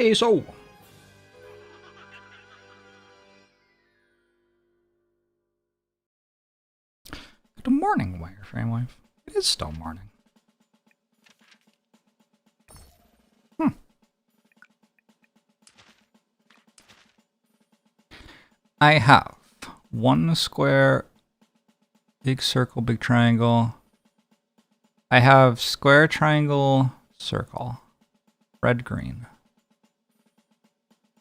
Peso. Good morning, wireframe wife. It is still morning. I have 1 square, big circle, big triangle. I have square, triangle, circle. Red, green.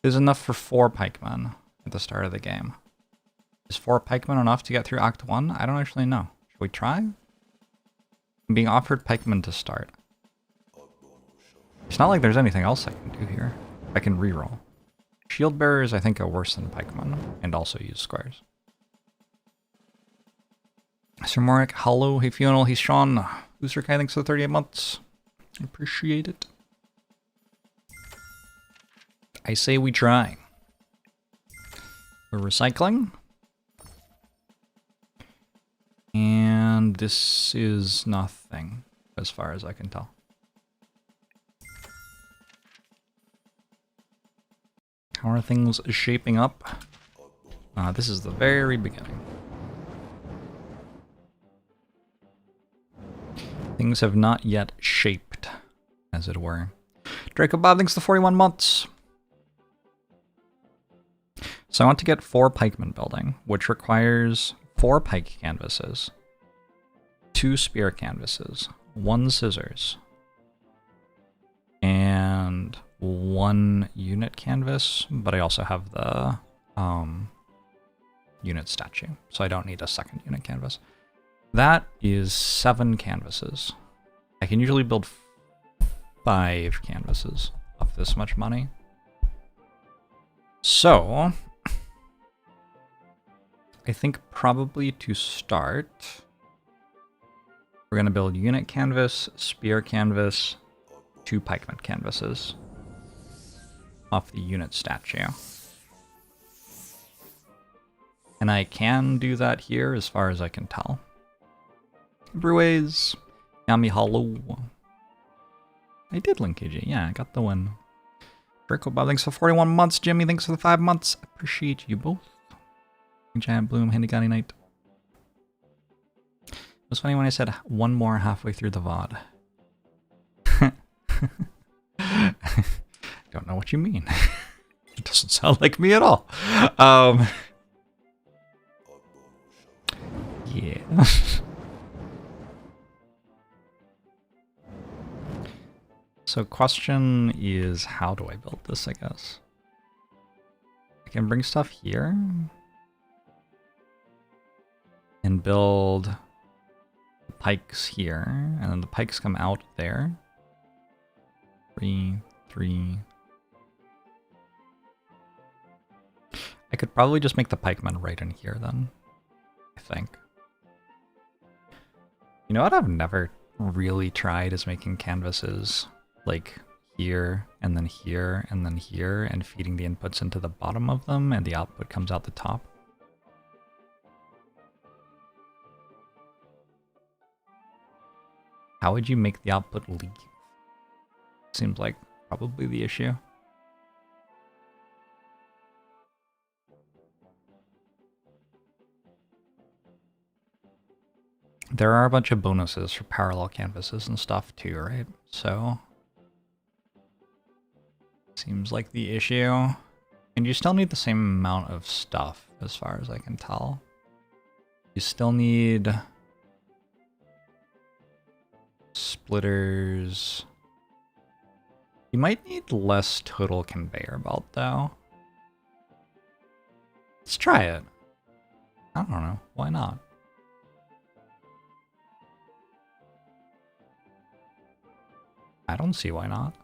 Is enough for 4 pikemen at the start of the game. Is 4 pikemen enough to get through Act 1? I don't actually know. Should we try? I'm being offered pikemen to start. It's not like there's anything else I can do here. I can reroll. Shield bearers, I think, are worse than pikemen, and also use squares. Sir Morik, hello, hey Funeral, hey Sean. Booster Kai, thanks for the 38 months. Appreciate it. I say we try. We're recycling. And this is nothing, as far as I can tell. How are things shaping up? This is the very beginning. Things have not yet shaped, as it were. Draco Bob, thanks for 41 months. So I want to get 4 pikemen building, which requires 4 pike canvases, 2 spear canvases, 1 scissors, and 1 unit canvas, but I also have the unit statue, so I don't need a second unit canvas. That is 7 canvases. I can usually build 5 canvases off this much money. So I think probably to start, we're going to build unit canvas, spear canvas, 2 pikeman canvases off the unit statue. And I can do that here as far as I can tell. Breways, Yami Hollow. I did link KG, yeah, I got the win. Draco Bob, thanks for 41 months. Jimmy, thanks for the 5 months. Appreciate you both. Giant Bloom, Handigani Knight. It was funny when I said 1 more halfway through the VOD. Don't know what you mean. It doesn't sound like me at all. Yeah. So question is, how do I build this, I guess? I can bring stuff here and build the pikes here, and then the pikes come out there. 3, 3. I could probably just make the pikemen right in here then, I think. You know what I've never really tried is making canvases like here, and then here, and then here, and feeding the inputs into the bottom of them, and the output comes out the top. How would you make the output leave? Seems like probably the issue. There are a bunch of bonuses for parallel canvases and stuff too, right? So seems like the issue. And you still need the same amount of stuff as far as I can tell. You still need splitters. You might need less total conveyor belt though. Let's try it. I don't know, why not? I don't see why not.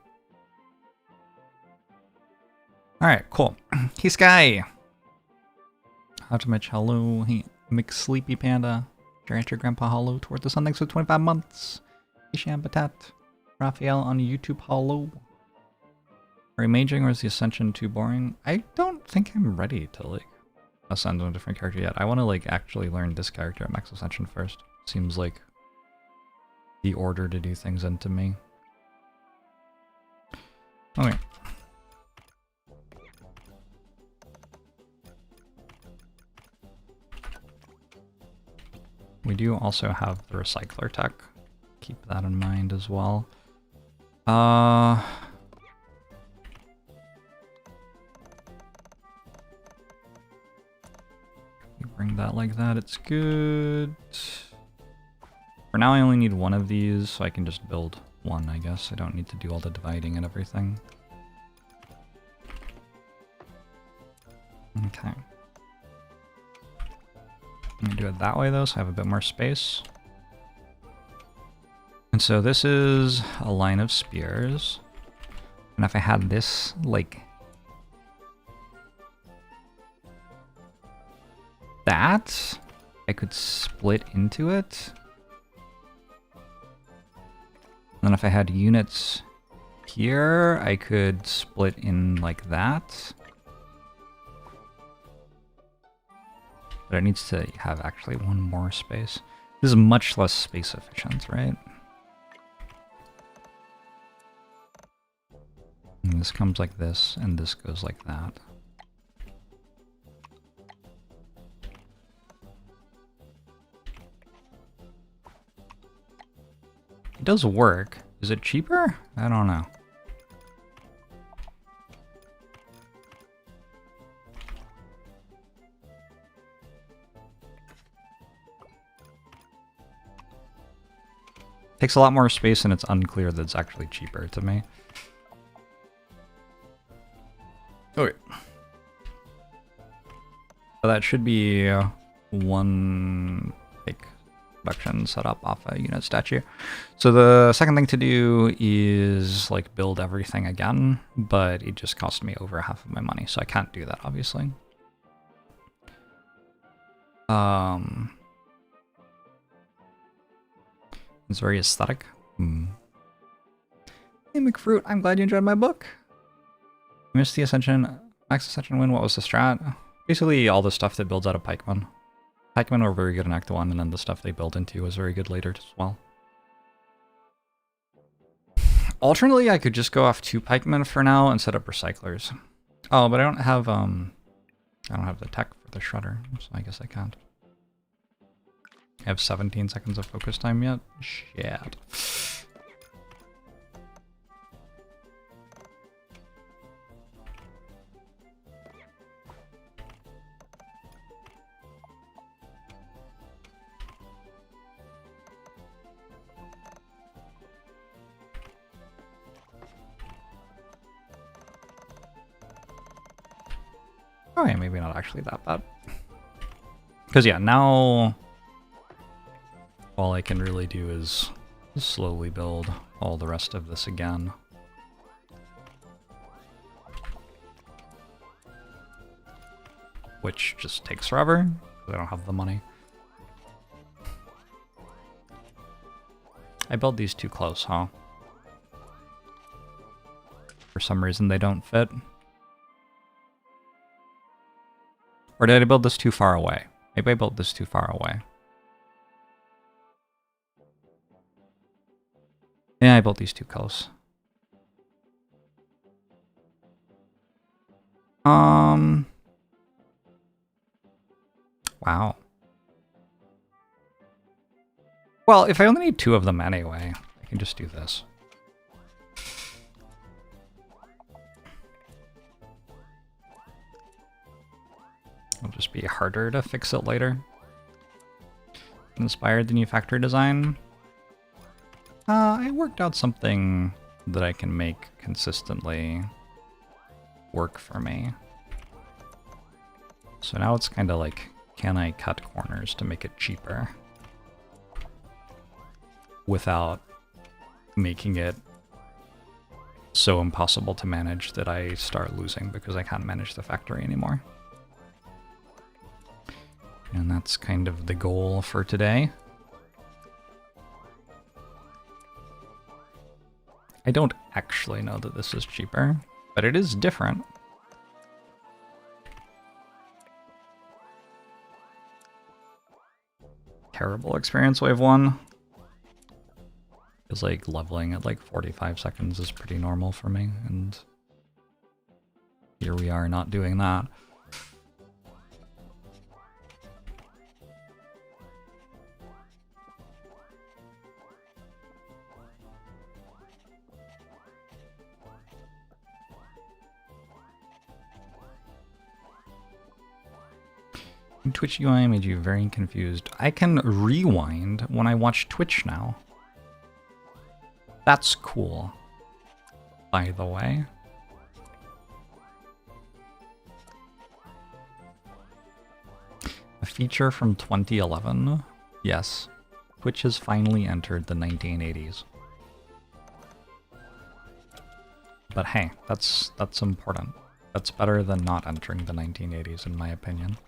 Alright, cool. Hey Sky! How to Mitch, hello. Hey McSleepy Panda. Rancher Grandpa, hello. Toward the Sun, thanks for 25 months. Hey Shambatat. Raphael on YouTube, hello. Are you maging or is the Ascension too boring? I don't think I'm ready to like ascend on a different character yet. I want to like actually learn this character at Max Ascension first. Seems like the order to do things into me. Okay. We do also have the recycler tech. Keep that in mind as well. You bring that like that, it's good. For now I only need one of these, so I can just build one, I guess. I don't need to do all the dividing and everything. Okay. I'm gonna do it that way though, so I have a bit more space. And so this is a line of spears. And if I had this, like, that, I could split into it. And then if I had units here, I could split in like that. But it needs to have actually one more space. This is much less space efficient, right? And this comes like this, and this goes like that. It does work. Is it cheaper? I don't know. Takes a lot more space, and it's unclear that it's actually cheaper to me. Okay. So that should be one pike production set up off a unit statue. So the second thing to do is like build everything again, but it just cost me over half of my money, so I can't do that obviously. It's very aesthetic. Hey McFruit, I'm glad you enjoyed my book. Missed the Ascension, Max Ascension win, what was the strat? Basically all the stuff that builds out of pikemen. Pikemen were very good in Act 1, and then the stuff they build into was very good later as well. Alternately, I could just go off 2 pikemen for now and set up recyclers. Oh, but I don't have the tech for the shredder, so I guess I can't. I have 17 seconds of focus time yet? Shit. Oh yeah, maybe not actually that bad. Because yeah, now all I can really do is slowly build all the rest of this again. Which just takes forever, because I don't have the money. I built these too close, huh? For some reason they don't fit. Or did I build this too far away? Maybe I built this too far away. Yeah, I built these too close. Wow. Well, if I only need 2 of them anyway, I can just do this. It'll just be harder to fix it later. Inspired the new factory design. I worked out something that I can make consistently work for me. So now it's kind of like, can I cut corners to make it cheaper without making it so impossible to manage that I start losing because I can't manage the factory anymore. And that's kind of the goal for today. I don't actually know that this is cheaper, but it is different. Terrible experience wave 1. Feels like leveling at like 45 seconds is pretty normal for me, and here we are not doing that. Twitch UI made you very confused. I can rewind when I watch Twitch now. That's cool, by the way. A feature from 2011? Yes. Twitch has finally entered the 1980s. But hey, that's important. That's better than not entering the 1980s, in my opinion.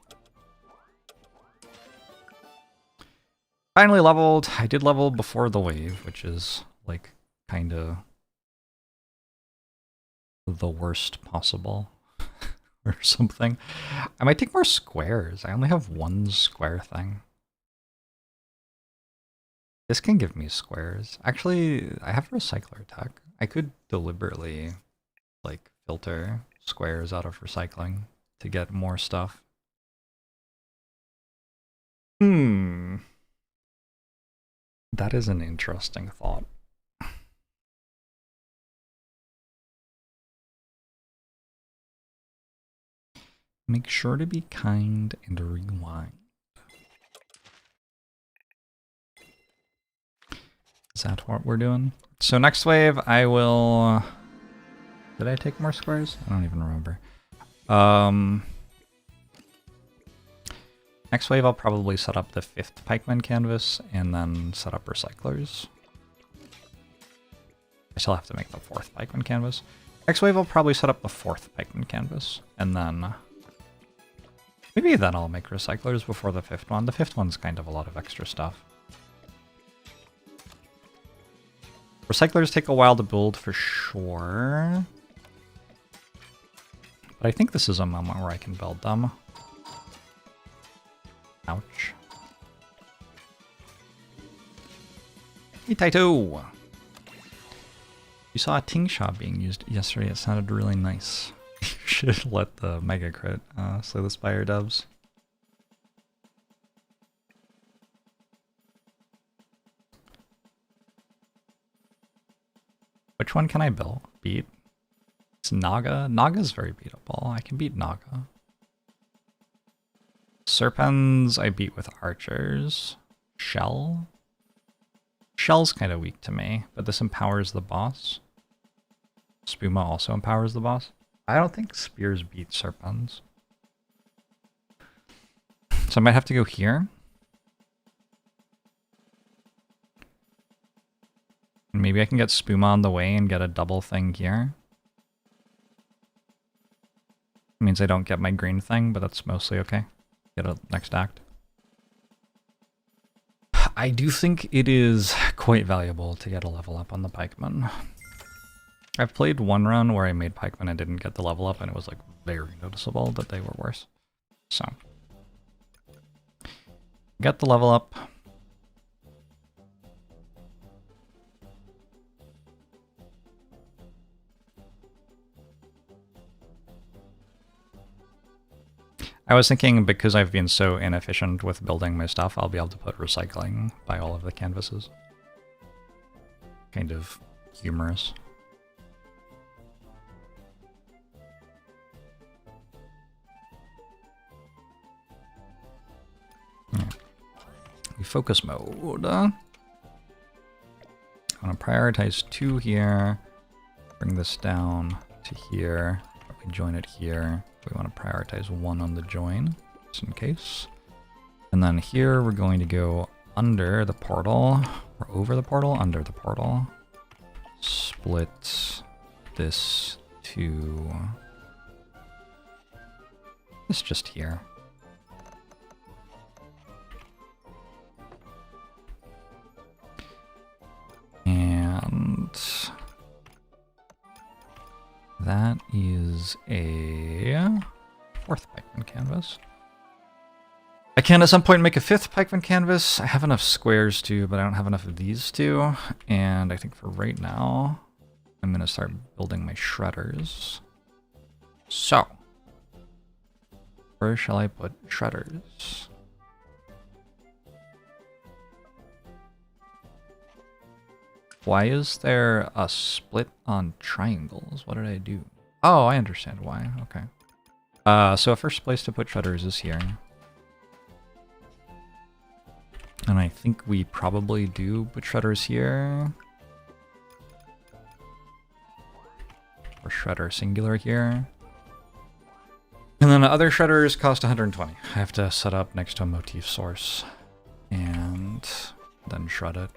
Finally leveled. I did level before the wave, which is, like, kind of the worst possible. Or something. I might take more squares. I only have one square thing. This can give me squares. Actually, I have recycler tech. I could deliberately, like, filter squares out of recycling to get more stuff. That is an interesting thought. Make sure to be kind and rewind. Is that what we're doing? So next wave, I will... Did I take more squares? I don't even remember. Next wave, I'll probably set up the 5th pikeman canvas and then set up recyclers. I still have to make the 4th pikeman canvas. Next wave, I'll probably set up the 4th pikeman canvas and then... Maybe then I'll make recyclers before the 5th one. The 5th one's kind of a lot of extra stuff. Recyclers take a while to build for sure. But I think this is a moment where I can build them. Ouch. Hey Taito! You saw a ting shot being used yesterday. It sounded really nice. You should let the mega crit slay the spire dubs. Which one can I beat? It's Naga. Naga's very beatable. I can beat Naga. Serpens I beat with archers. Shell? Shell's kind of weak to me, but this empowers the boss. Spuma also empowers the boss. I don't think spears beat serpens. So I might have to go here. Maybe I can get Spuma on the way and get a double thing here. It means I don't get my green thing, but that's mostly okay. Get a next act. I do think it is quite valuable to get a level up on the pikeman. I've played one run where I made pikeman and didn't get the level up, and it was like very noticeable that they were worse. So, get the level up. I was thinking because I've been so inefficient with building my stuff, I'll be able to put recycling by all of the canvases. Kind of humorous. Yeah. Focus mode. I want to prioritize 2 here. Bring this down to here. We join it here. We want to prioritize 1 on the join, just in case. And then here we're going to go under the portal, or over the portal, under the portal. Split this to this just here. And that is a 4th pikeman canvas. I can at some point make a 5th pikeman canvas. I have enough squares to, but I don't have enough of these two. And I think for right now, I'm going to start building my shredders. So, where shall I put shredders? Why is there a split on triangles? What did I do? Oh, I understand why. Okay. So a first place to put shredders is here. think we probably do put shredders here. Or shredder singular here. And then other shredders cost 120. I have to set up next to a motif source. And then shred it.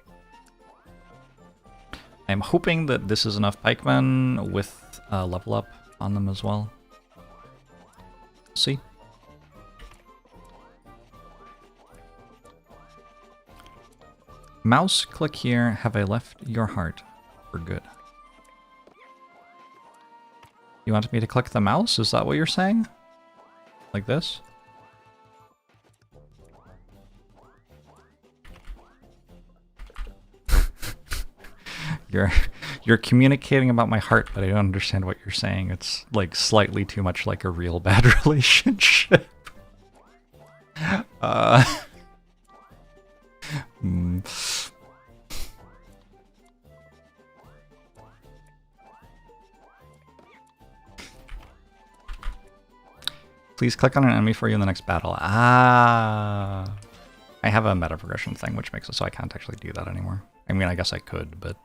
I'm hoping that this is enough pikemen with level up on them as well. See? Mouse, click here. Have I left your heart for good? You want me to click the mouse? Is that what you're saying? Like this? You're communicating about my heart, but I don't understand what you're saying. It's like slightly too much like a real bad relationship. Please click on an enemy for you in the next battle. Ah. I have a meta progression thing, which makes it so I can't actually do that anymore. I mean, I guess I could, but...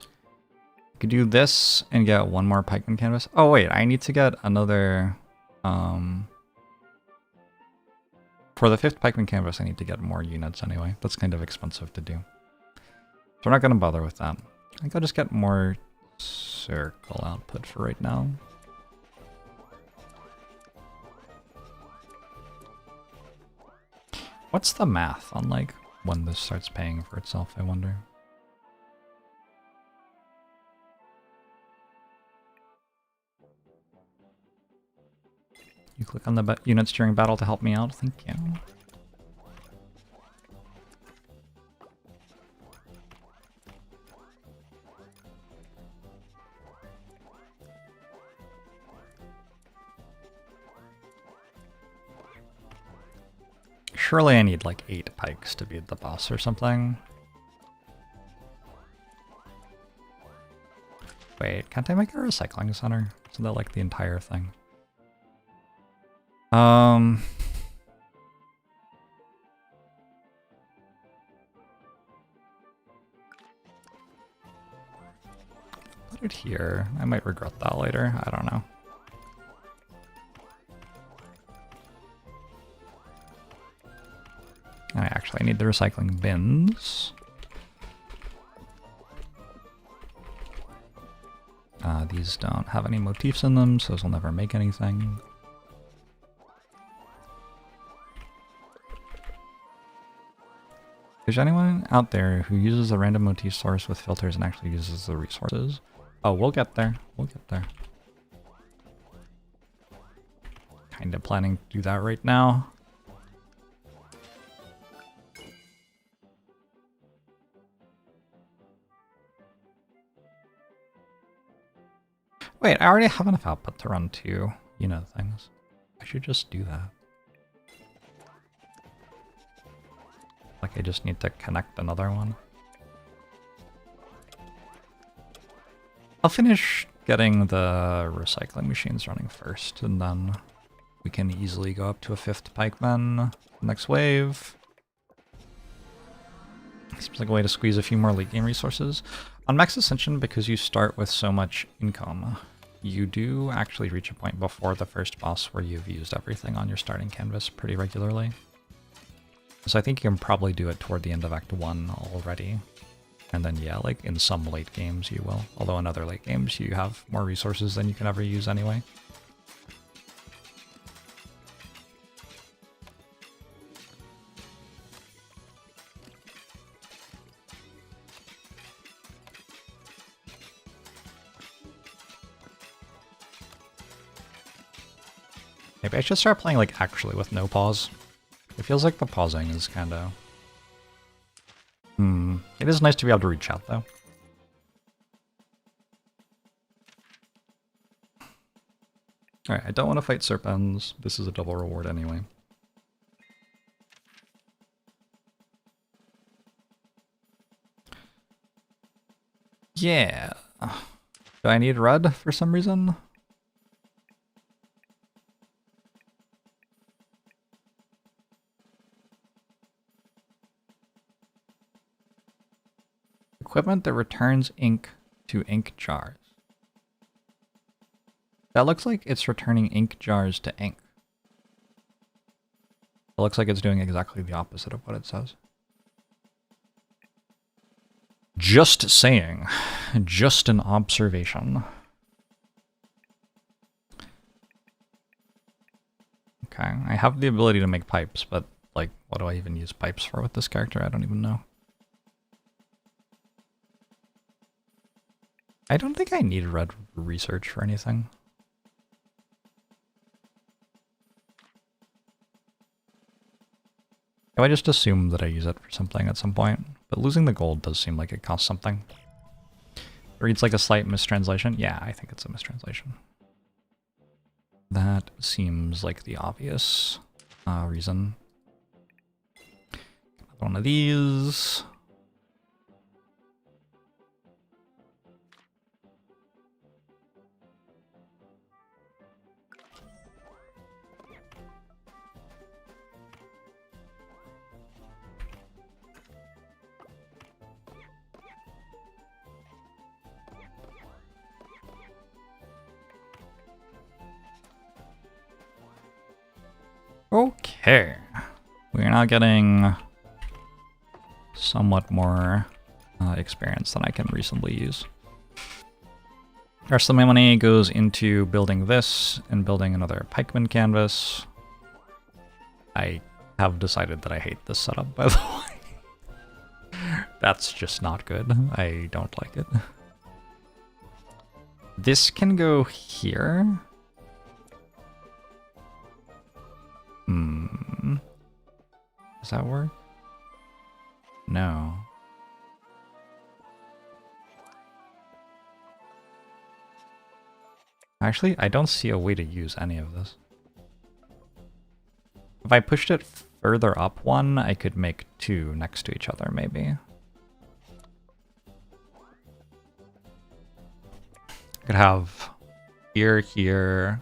I could do this and get one more pikeman canvas. Oh wait, I need to get another... For the 5th pikeman canvas, I need to get more units anyway. That's kind of expensive to do. So we're not going to bother with that. I think I'll just get more circle output for right now. What's the math on like when this starts paying for itself, I wonder? You click on the units during battle to help me out, thank you. Surely I need like 8 pikes to beat the boss or something. Wait, can't I make a recycling center? Isn't that like the entire thing? Put it here. I might regret that later. I don't know. I actually need the recycling bins. These don't have any motifs in them, so those will never make anything. Is there anyone out there who uses a random motif source with filters and actually uses the resources? Oh, we'll get there. We'll get there. Kind of planning to do that right now. Wait, I already have enough output to run 2, you know, things. I should just do that. Like I just need to connect another one. I'll finish getting the recycling machines running first, and then we can easily go up to a 5th pikeman next wave. Seems like a way to squeeze a few more late game resources. On max ascension, because you start with so much income, you do actually reach a point before the first boss where you've used everything on your starting canvas pretty regularly. So I think you can probably do it toward the end of Act 1 already. And then yeah, like in some late games you will. Although in other late games you have more resources than you can ever use anyway. Maybe I should start playing like actually with no pause. It feels like the pausing is kind of... It is nice to be able to reach out though. Alright, I don't want to fight serpents. This is a double reward anyway. Yeah. Do I need red for some reason? Equipment that returns ink to ink jars. That looks like it's returning ink jars to ink. It looks like it's doing exactly the opposite of what it says. Just saying. Just an observation. Okay, I have the ability to make pipes, but like, what do I even use pipes for with this character? I don't even know. I don't think I need red research for anything. I just assume that I use it for something at some point, but losing the gold does seem like it costs something. It reads like a slight mistranslation. Yeah, I think it's a mistranslation. That seems like the obvious reason. One of these. Okay, we're now getting somewhat more experience than I can reasonably use. The rest of my money goes into building this and building another pikeman canvas. I have decided that I hate this setup, by the way. That's just not good. I don't like it. This can go here. Does that work? No. Actually, I don't see a way to use any of this. If I pushed it further up one, I could make two next to each other, maybe. I could have here, here.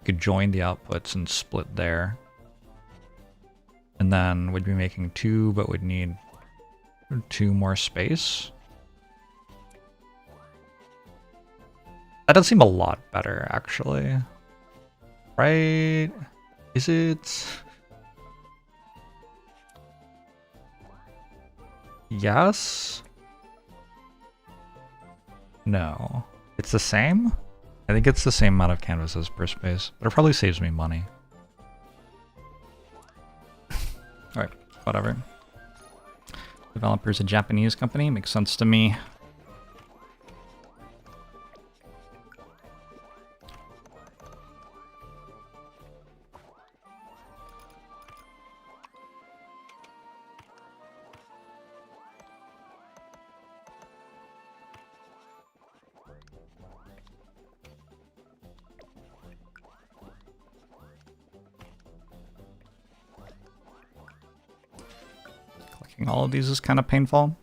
Could join the outputs and split there. And then we'd be making two, but would need two more space. That does seem a lot better, actually. Right? Is it? Yes? No. It's the same? I think it's the same amount of canvases per space, but it probably saves me money. Alright, whatever. Developer's a Japanese company, makes sense to me. All of these is kind of painful.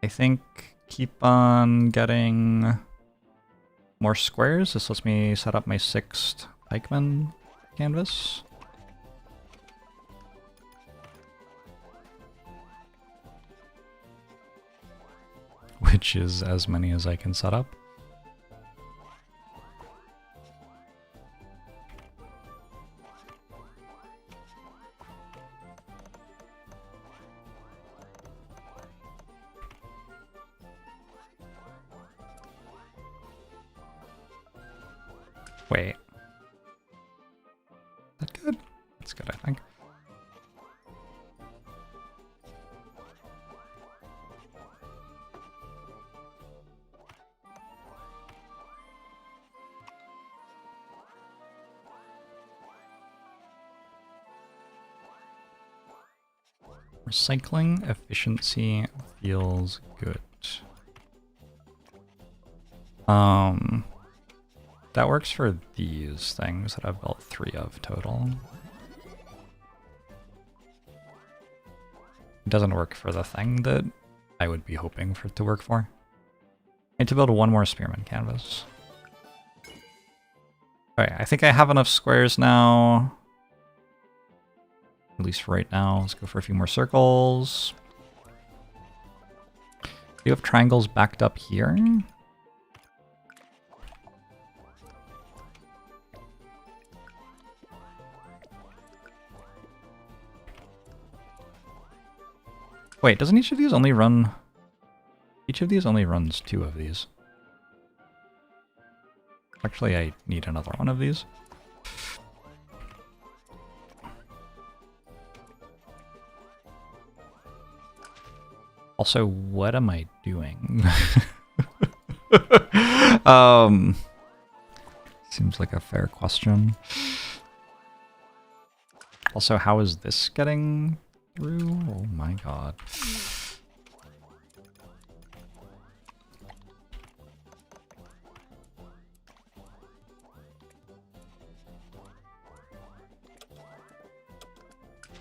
I think keep on getting more squares. This lets me set up my 6th pikeman canvas. Which is as many as I can set up. Wait. Is that good? That's good, I think. Recycling efficiency feels good. That works for these things that I've built 3 of total. It doesn't work for the thing that I would be hoping for it to work for. I need to build 1 more spearman canvas. Alright, I think I have enough squares now. At least for right now. Let's go for a few more circles. Do you have triangles backed up here? Wait, doesn't each of these only run... Each of these only runs 2 of these. Actually, I need another one of these. Also, what am I doing? Seems like a fair question. Also, how is this getting through? Oh my god.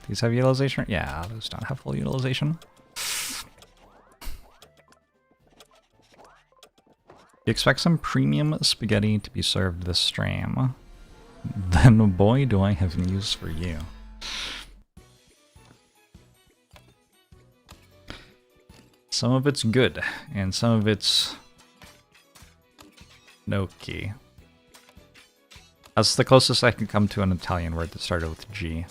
These have utilization? Yeah, those don't have full utilization. You expect some premium spaghetti to be served this stream. Then boy do I have news for you. Some of it's good, and some of it's gnocchi. That's the closest I can come to an Italian word that started with G.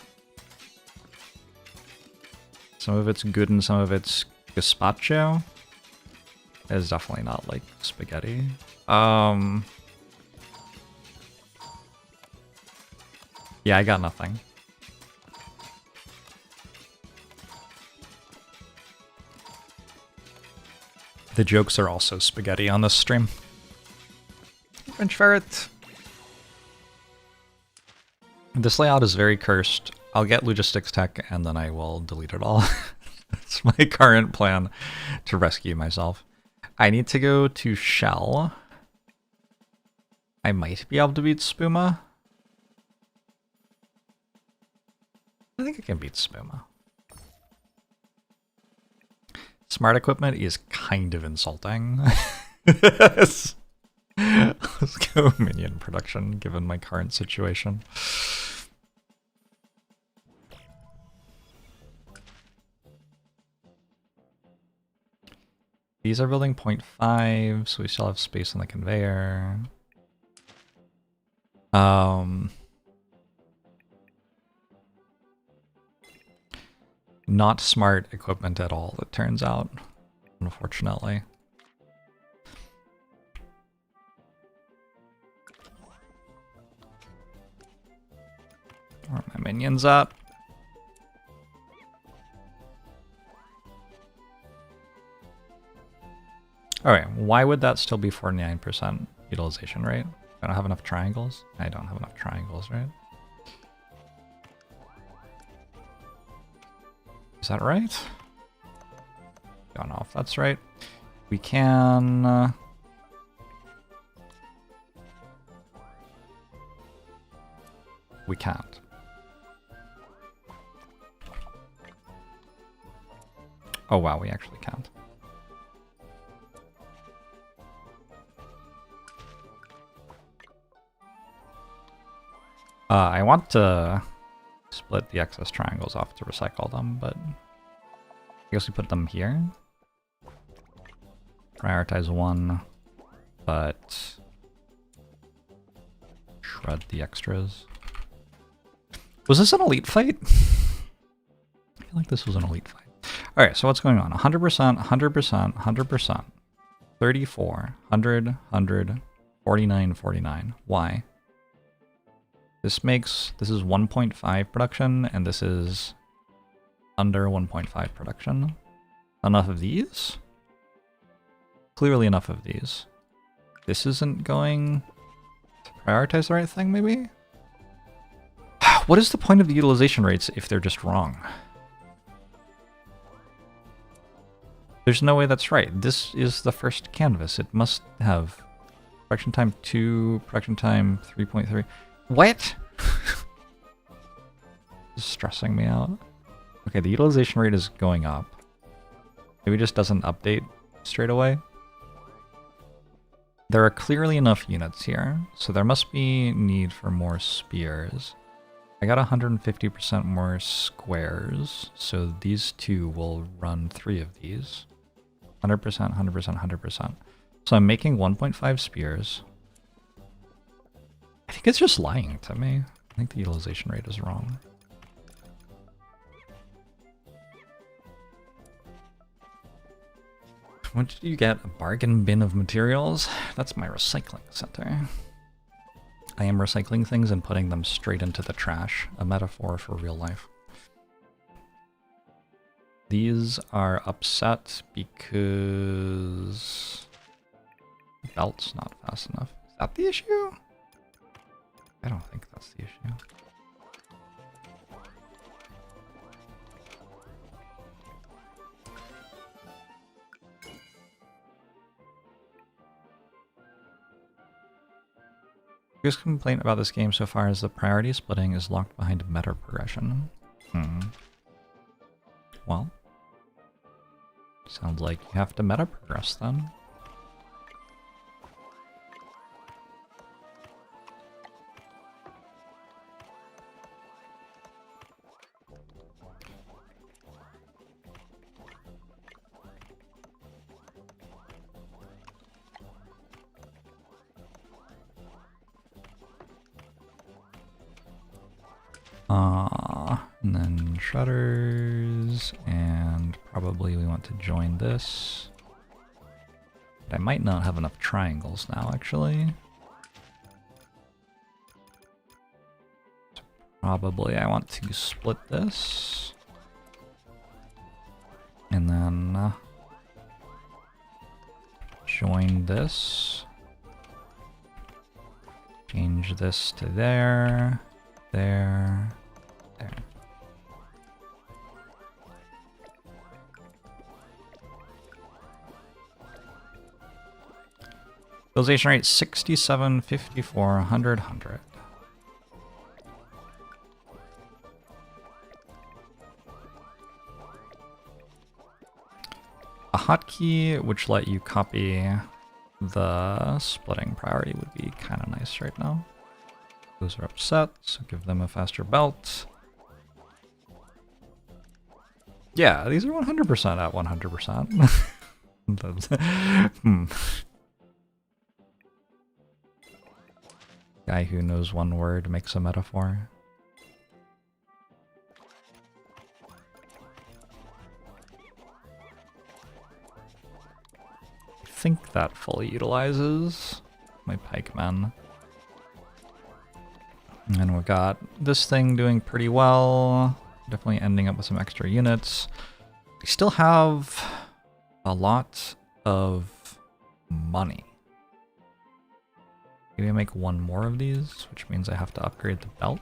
Some of it's good and some of it's gazpacho. It's definitely not like spaghetti. Yeah, I got nothing. The jokes are also spaghetti on this stream. French ferret. This layout is very cursed. I'll get logistics tech and then I will delete it all. That's my current plan to rescue myself. I need to go to Shell. I might be able to beat Spuma. I think I can beat Spuma. Smart equipment is kind of insulting. Let's go minion production, given my current situation. These are building 0.5, so we still have space on the conveyor. Not smart equipment at all, it turns out, unfortunately. Where are my minions at? Alright, why would that still be 49% utilization rate? I don't have enough triangles? I don't have enough triangles, right? Is that right? Don't know if that's right. We can... we can't. Oh wow, we actually can't. I want to split the excess triangles off to recycle them, but I guess we put them here. Prioritize one, but shred the extras. Was this an elite fight? I feel like this was an elite fight. Alright, so what's going on? 100%, 100%, 100%, 34, 100, 100, 49, 49. Why? This is 1.5 production, and this is under 1.5 production. Enough of these? Clearly enough of these. This isn't going to prioritize the right thing, maybe? What is the point of the utilization rates if they're just wrong? There's no way that's right. This is the first canvas. It must have production time 2, production time 3.3. What? This is stressing me out. Okay, the utilization rate is going up. Maybe it just doesn't update straight away. There are clearly enough units here, so there must be need for more spears. I got 150% more squares, so these two will run 3 of these. 100%, 100%, 100%. So I'm making 1.5 spears. I think it's just lying to me. I think the utilization rate is wrong. What did you get? A bargain bin of materials? That's my recycling center. I am recycling things and putting them straight into the trash. A metaphor for real life. These are upset because the belt's not fast enough. Is that the issue? I don't think that's the issue. Biggest complaint about this game so far is the priority splitting is locked behind meta progression. Well, sounds like you have to meta progress then. And then shutters, and probably we want to join this. But I might not have enough triangles now, actually. So probably I want to split this. And then join this. Change this to there, there. There. Utilization rate 67, 54, 100, 100. A hotkey which let you copy the splitting priority would be kind of nice right now. Those are upset, so give them a faster belt. Yeah, these are 100% at 100%. Guy who knows one word makes a metaphor. I think that fully utilizes my pikemen. And we've got this thing doing pretty well. Definitely ending up with some extra units. We still have a lot of money. Maybe I make one more of these, which means I have to upgrade the belt.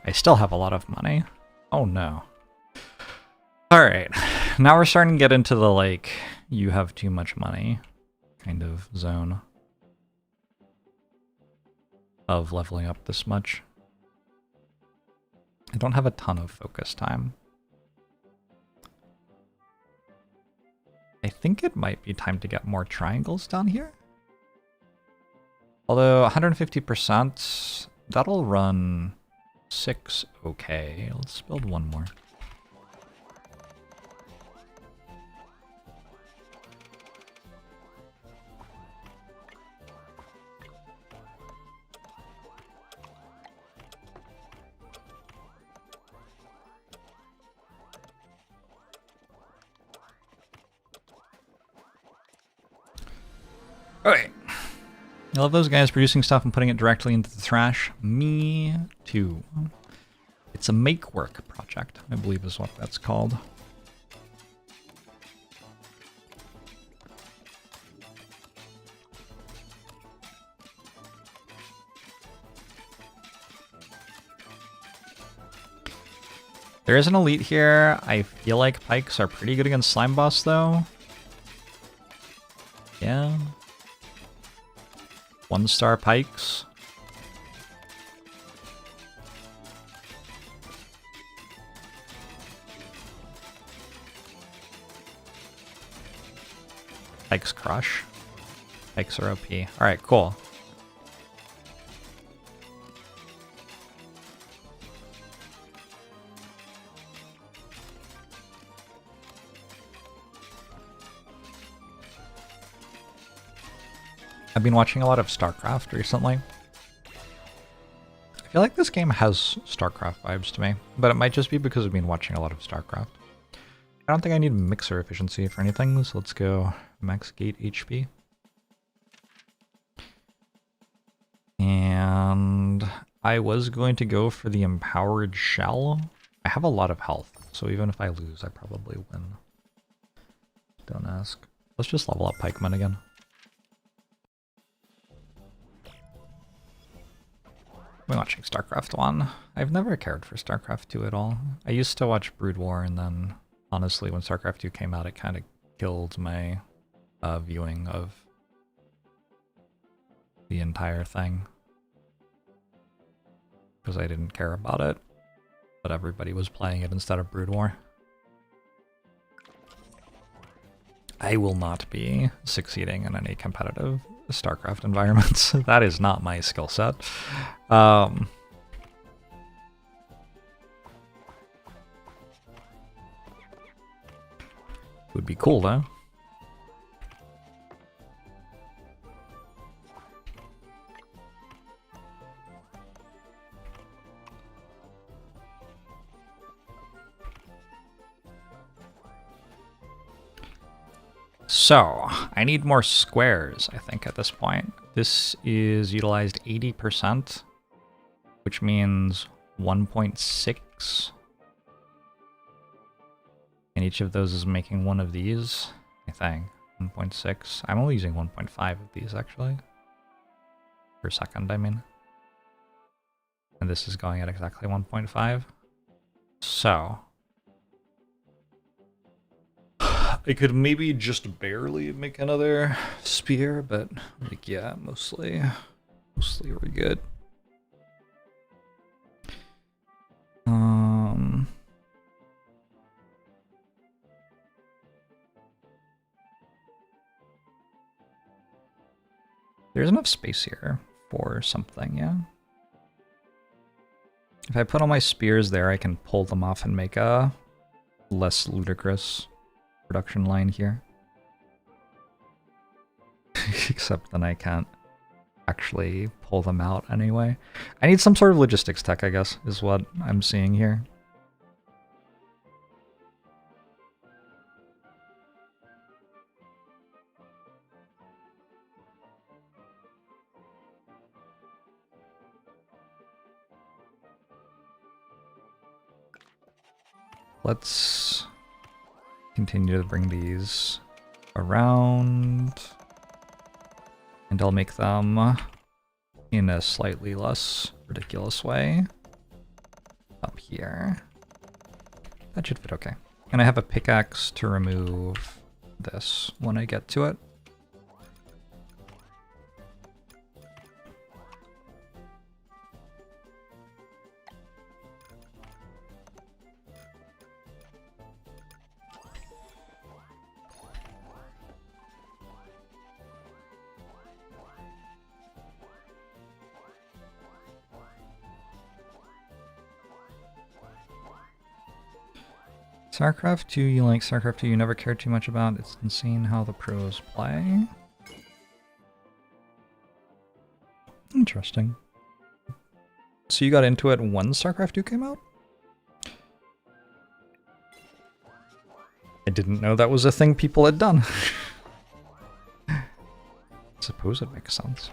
I still have a lot of money. Oh no. Alright, now we're starting to get into the, like, you have too much money kind of zone of leveling up this much. I don't have a ton of focus time. I think it might be time to get more triangles down here. Although 150%, that'll run 6 okay. Let's build one more. Alright. I love those guys producing stuff and putting it directly into the trash. Me too. It's a make work project, I believe is what that's called. There is an elite here. I feel like pikes are pretty good against slime boss though. Yeah. 1-star pikes. Pikes crush. Pikes are OP. Alright, cool. I've been watching a lot of StarCraft recently. I feel like this game has StarCraft vibes to me, but it might just be because I've been watching a lot of StarCraft. I don't think I need mixer efficiency for anything, so let's go max gate HP. And I was going to go for the empowered shell. I have a lot of health, so even if I lose, I probably win. Don't ask. Let's just level up pikemen again. I've been watching StarCraft 1. I've never cared for StarCraft 2 at all. I used to watch Brood War, and then, honestly, when StarCraft 2 came out, it kind of killed my viewing of the entire thing. Because I didn't care about it, but everybody was playing it instead of Brood War. I will not be succeeding in any competitive StarCraft environments. That is not my skill set. Would be cool though. So, I need more squares, I think, at this point. This is utilized 80%, which means 1.6. And each of those is making one of these, I think. 1.6. I'm only using 1.5 of these, actually. Per second, I mean. And this is going at exactly 1.5. So I could maybe just barely make another spear, but like, yeah, mostly we're good. There's enough space here for something, yeah. If I put all my spears there, I can pull them off and make a less ludicrous production line here. Except then I can't actually pull them out anyway. I need some sort of logistics tech, I guess, is what I'm seeing here. Let's continue to bring these around, and I'll make them in a slightly less ridiculous way up here. That should fit okay. And I have a pickaxe to remove this when I get to it. StarCraft 2, you like StarCraft 2, you never cared too much about. It's insane how the pros play. Interesting. So you got into it when StarCraft 2 came out? I didn't know that was a thing people had done. I suppose it makes sense.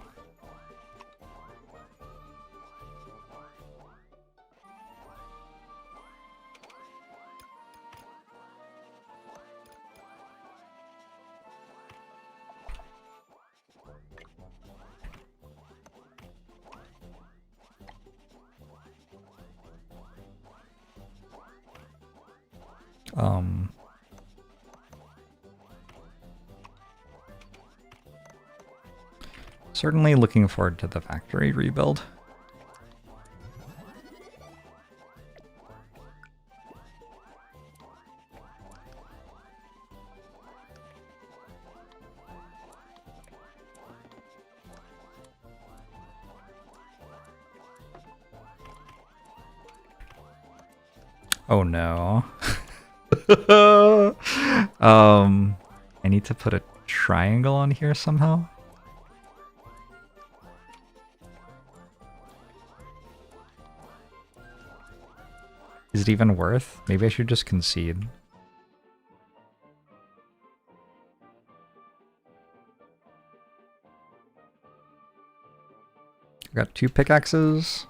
Certainly looking forward to the factory rebuild. Oh no. I need to put a triangle on here somehow. Is it even worth? Maybe I should just concede. I got 2 pickaxes.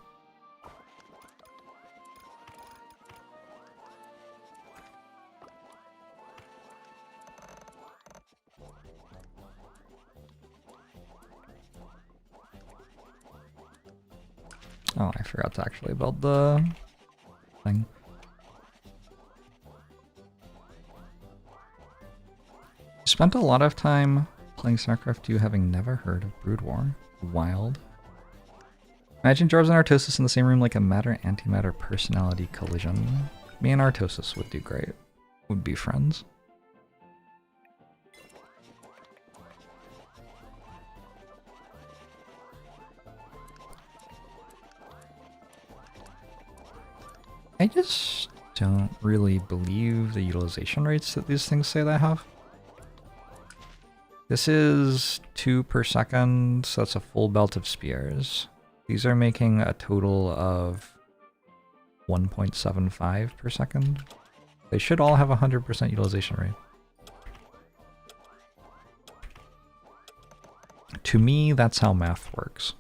Oh, I forgot to actually build the thing. Spent a lot of time playing StarCraft 2 having never heard of Brood War. Wild. Imagine Jorbs and Artosis in the same room like a matter-antimatter personality collision. Me and Artosis would do great. Would be friends. I just don't really believe the utilization rates that these things say they have. This is 2 per second, so that's a full belt of spears. These are making a total of 1.75 per second. They should all have a 100% utilization rate. To me, that's how math works.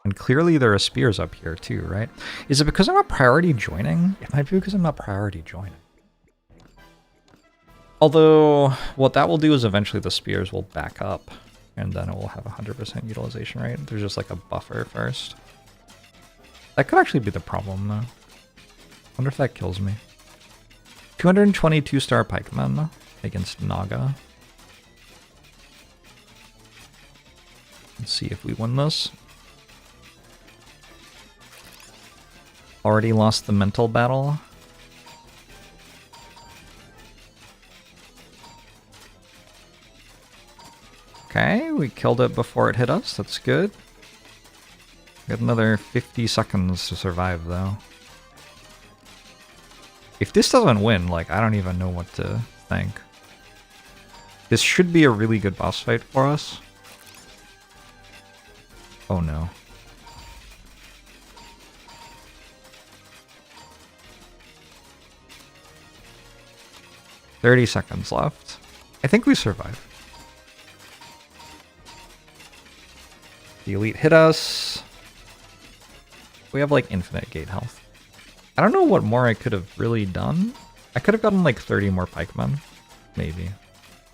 And clearly there are spears up here too, right? Is it because I'm not priority joining? It might be because I'm not priority joining. Although, what that will do is eventually the spears will back up, and then it will have a 100% utilization rate. There's just like a buffer first. That could actually be the problem though. Wonder if that kills me. 222 star pikemen against Naga. Let's see if we win this. Already lost the mental battle. Okay, we killed it before it hit us. That's good. Got another 50 seconds to survive, though. If this doesn't win, like, I don't even know what to think. This should be a really good boss fight for us. Oh no. "30 seconds left. I think we survive. The elite hit us. We have like infinite gate health. I don't know what more I could have really done. I could have gotten like 30 more pikemen. Maybe.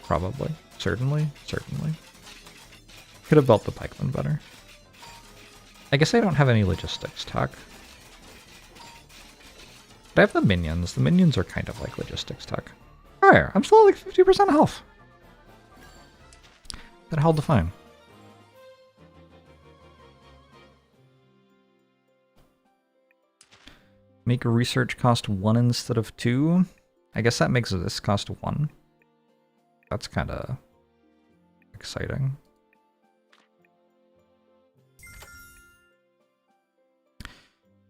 Probably. Certainly. Certainly. Could have built the pikemen better. I guess I don't have any logistics tech. But I have the minions. The minions are kind of like logistics tech. Alright, I'm still at like 50% health. That held the fine. Make a research cost 1 instead of 2. I guess that makes this cost 1. That's kind of exciting.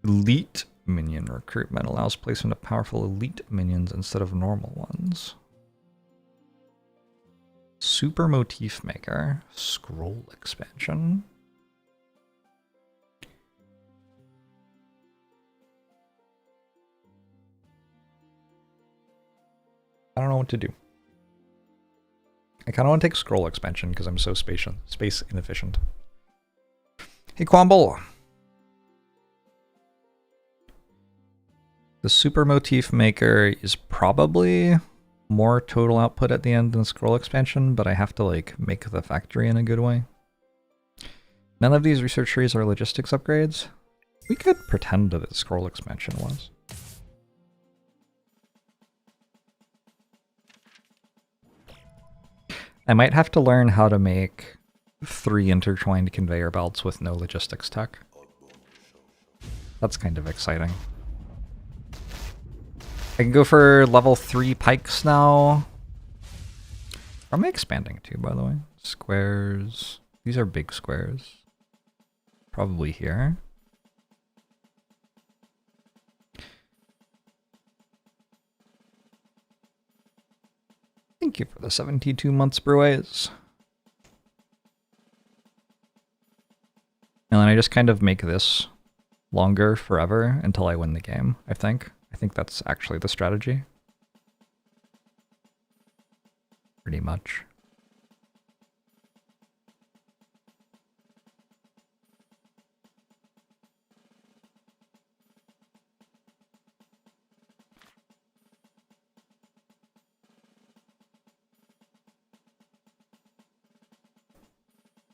Elite minion recruitment allows placement of powerful elite minions instead of normal ones. Super motif maker. Scroll expansion. I don't know what to do. I kind of want to take scroll expansion because I'm so space inefficient. Hey, Quamble! The super motif maker is probably more total output at the end than scroll expansion, but I have to like make the factory in a good way. None of these research trees are logistics upgrades. We could pretend that scroll expansion was. I might have to learn how to make 3 intertwined conveyor belts with no logistics tech. That's kind of exciting. I can go for level 3 pikes now. Where am I expanding to, by the way? Squares. These are big squares. Probably here. Thank you for the 72 months, Bruays. And then I just kind of make this longer forever until I win the game, I think. I think that's actually the strategy. Pretty much.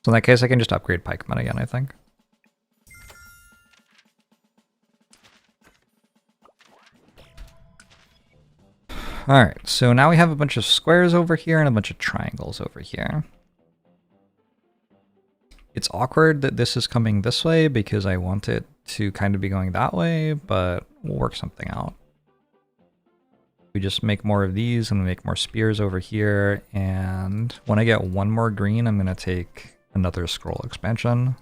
So in that case, I can just upgrade pikemen again, I think. Alright, so now we have a bunch of squares over here and a bunch of triangles over here. It's awkward that this is coming this way because I want it to kind of be going that way, but we'll work something out. We just make more of these and we make more spears over here, and when I get one more green, I'm going to take another scroll expansion.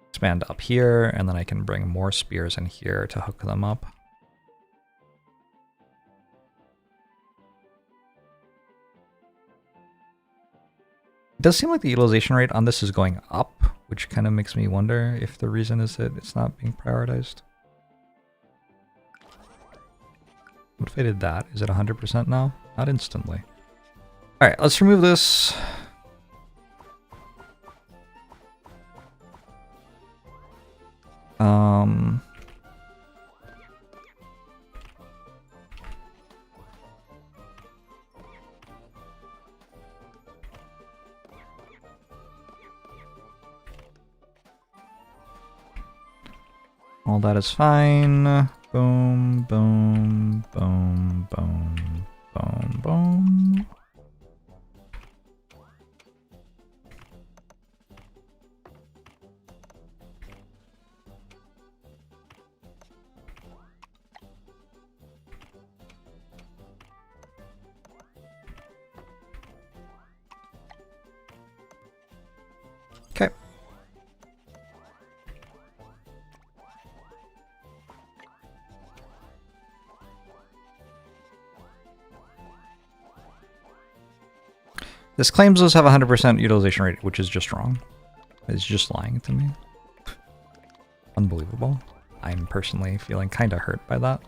Expand up here, and then I can bring more spears in here to hook them up. It does seem like the utilization rate on this is going up, which kind of makes me wonder if the reason is that it's not being prioritized. What if I did that? Is it 100% now? Not instantly. Alright, let's remove this. All that is fine. Boom, boom, boom, boom, boom, boom. Okay. This claims those have 100% utilization rate, which is just wrong. It's just lying to me. Unbelievable. I'm personally feeling kind of hurt by that.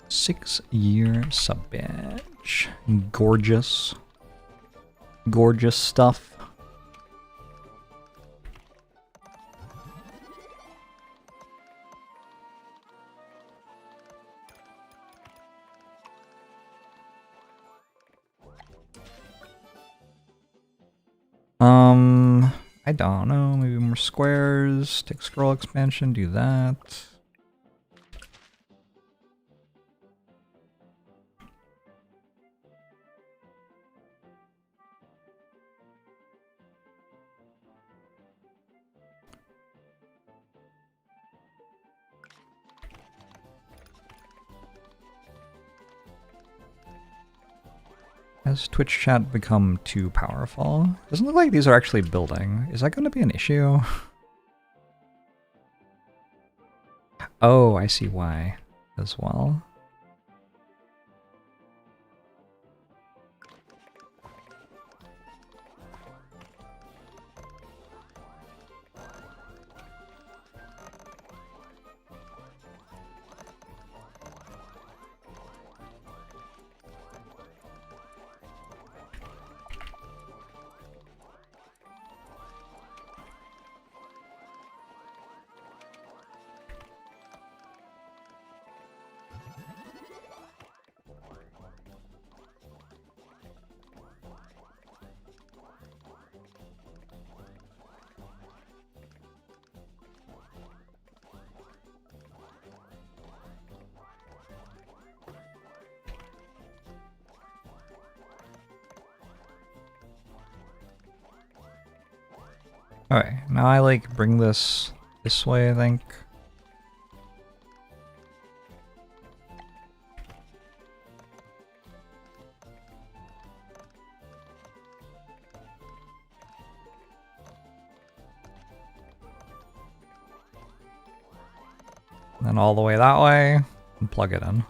Six-year sub badge. Gorgeous. Gorgeous stuff. I don't know, maybe more squares, take scroll expansion, do that. Has Twitch chat become too powerful? Doesn't look like these are actually building. Is that going to be an issue? Oh, I see why as well. Okay, now I like bring this way, I think. Then all the way that way, and plug it in.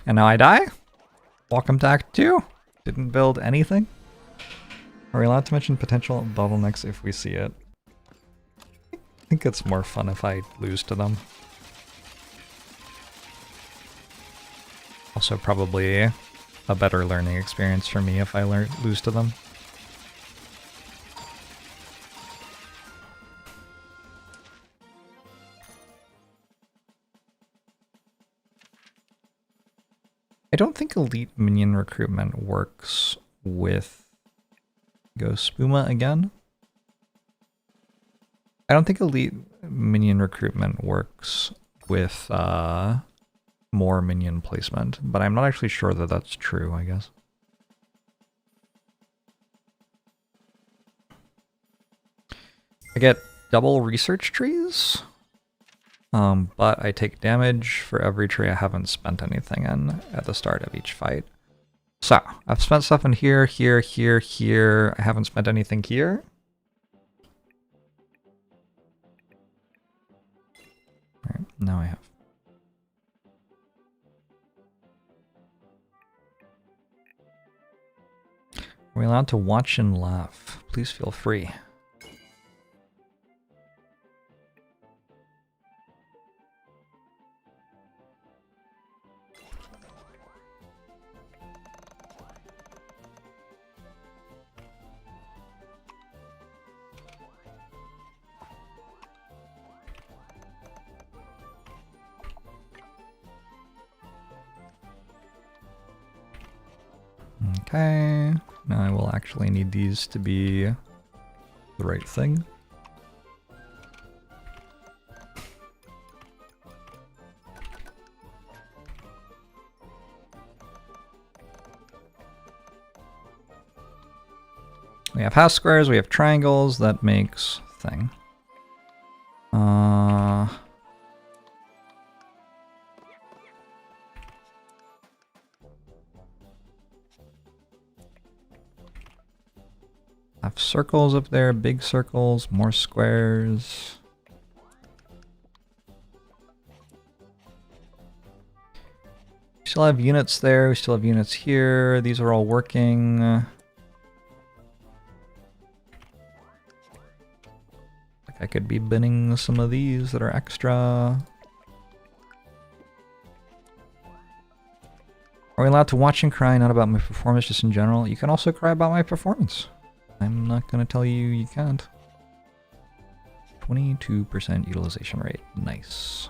And now I die? Welcome to Act 2? Didn't build anything? Are we allowed to mention potential bottlenecks if we see it? I think it's more fun if I lose to them. Also probably a better learning experience for me if I lose to them. I don't think elite minion recruitment works with... Go Spuma again? I don't think elite minion recruitment works with more minion placement, but I'm not actually sure that that's true, I guess. I get double research trees, but I take damage for every tree I haven't spent anything in at the start of each fight. So, I've spent stuff in here, here, here, here. I haven't spent anything here. Alright, now I have. Are we allowed to watch and laugh? Please feel free. Okay, now I will actually need these to be the right thing. We have half squares, we have triangles, that makes thing. Have circles up there, big circles, more squares. We still have units there, we still have units here. These are all working. Like I could be binning some of these that are extra. Are we allowed to watch and cry, not about my performance, just in general? You can also cry about my performance. I'm not going to tell you you can't. 22% utilization rate. Nice.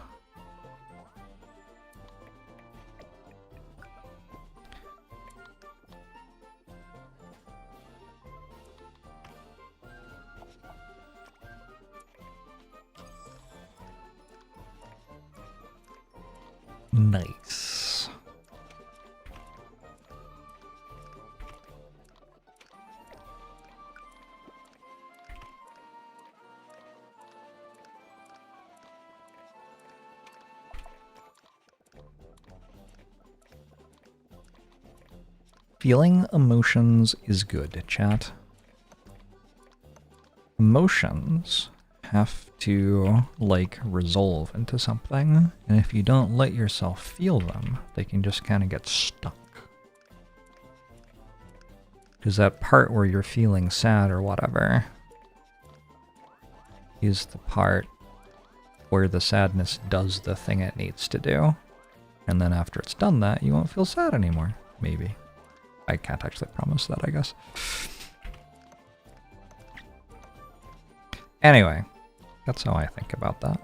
Nice. Feeling emotions is good, chat. Emotions have to, like, resolve into something, and if you don't let yourself feel them, they can just kind of get stuck. Because that part where you're feeling sad or whatever is the part where the sadness does the thing it needs to do. And then after it's done that, you won't feel sad anymore. Maybe. I can't actually promise that, I guess. Anyway, that's how I think about that.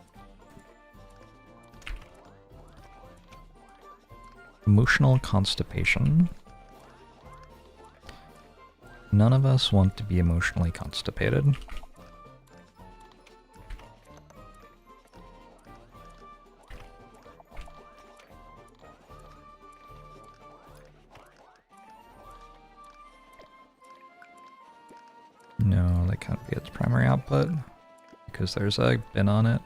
Emotional constipation. None of us want to be emotionally constipated. No, that can't be its primary output because there's a bin on it.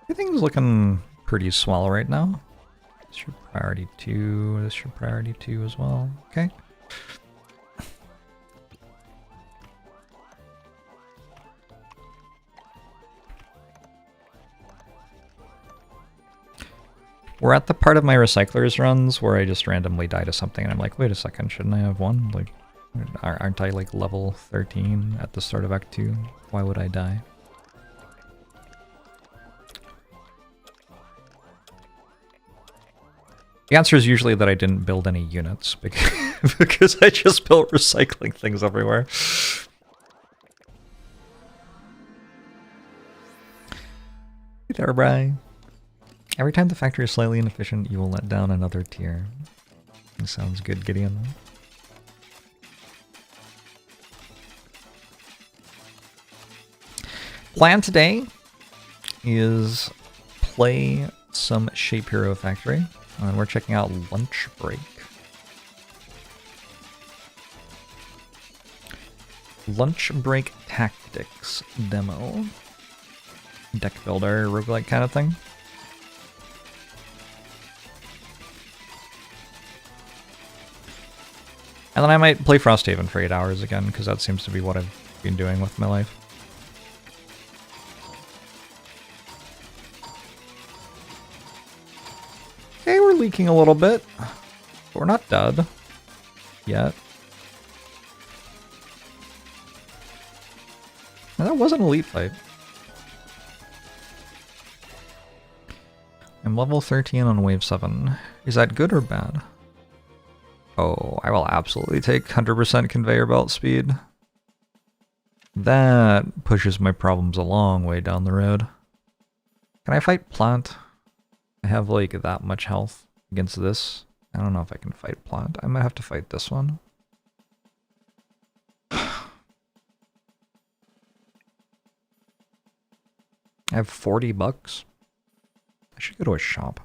Everything's looking pretty swell right now. This should priority 2, this should priority 2 as well. Okay. We're at the part of my recyclers runs where I just randomly die to something and I'm like, wait a second, shouldn't I have one? Like, aren't I like level 13 at the start of Act 2? Why would I die? The answer is usually that I didn't build any units because I just built recycling things everywhere. Hey there, Bri. Every time the factory is slightly inefficient, you will let down another tier. That sounds good, Gideon. Plan today is play some Shape Hero Factory. And we're checking out Lunchbreak. Lunchbreak Tactics demo. Deck builder, roguelike kind of thing. And then I might play Frosthaven for 8 hours again, because that seems to be what I've been doing with my life. Okay, we're leaking a little bit, but we're not dead yet. Now, that was an elite fight. I'm level 13 on wave 7. Is that good or bad? Oh, I will absolutely take 100% conveyor belt speed. That pushes my problems a long way down the road. Can I fight plant? I have like that much health against this. I don't know if I can fight plant. I might have to fight this one. I have 40 bucks. I should go to a shop.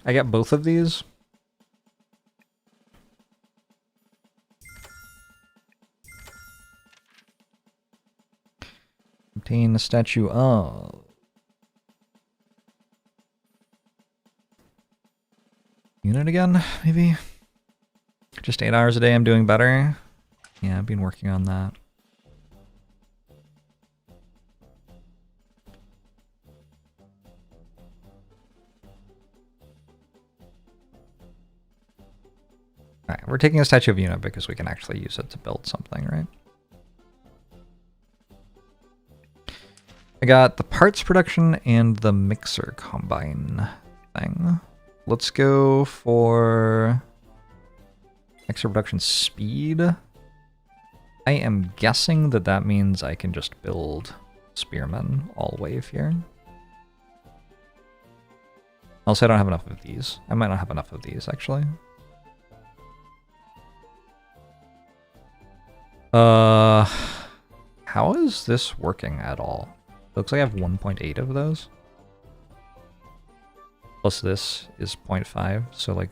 I get both of these. Obtain the statue of unit again, maybe? Just 8 hours a day, I'm doing better. Yeah, I've been working on that. Alright, we're taking a statue of unit because we can actually use it to build something, right? I got the parts production and the mixer combine thing. Let's go for extra production speed. I am guessing that that means I can just build spearmen all wave here. Also, I don't have enough of these. I might not have enough of these, actually. How is this working at all? Looks like I have 1.8 of those. Plus this is 0.5, so like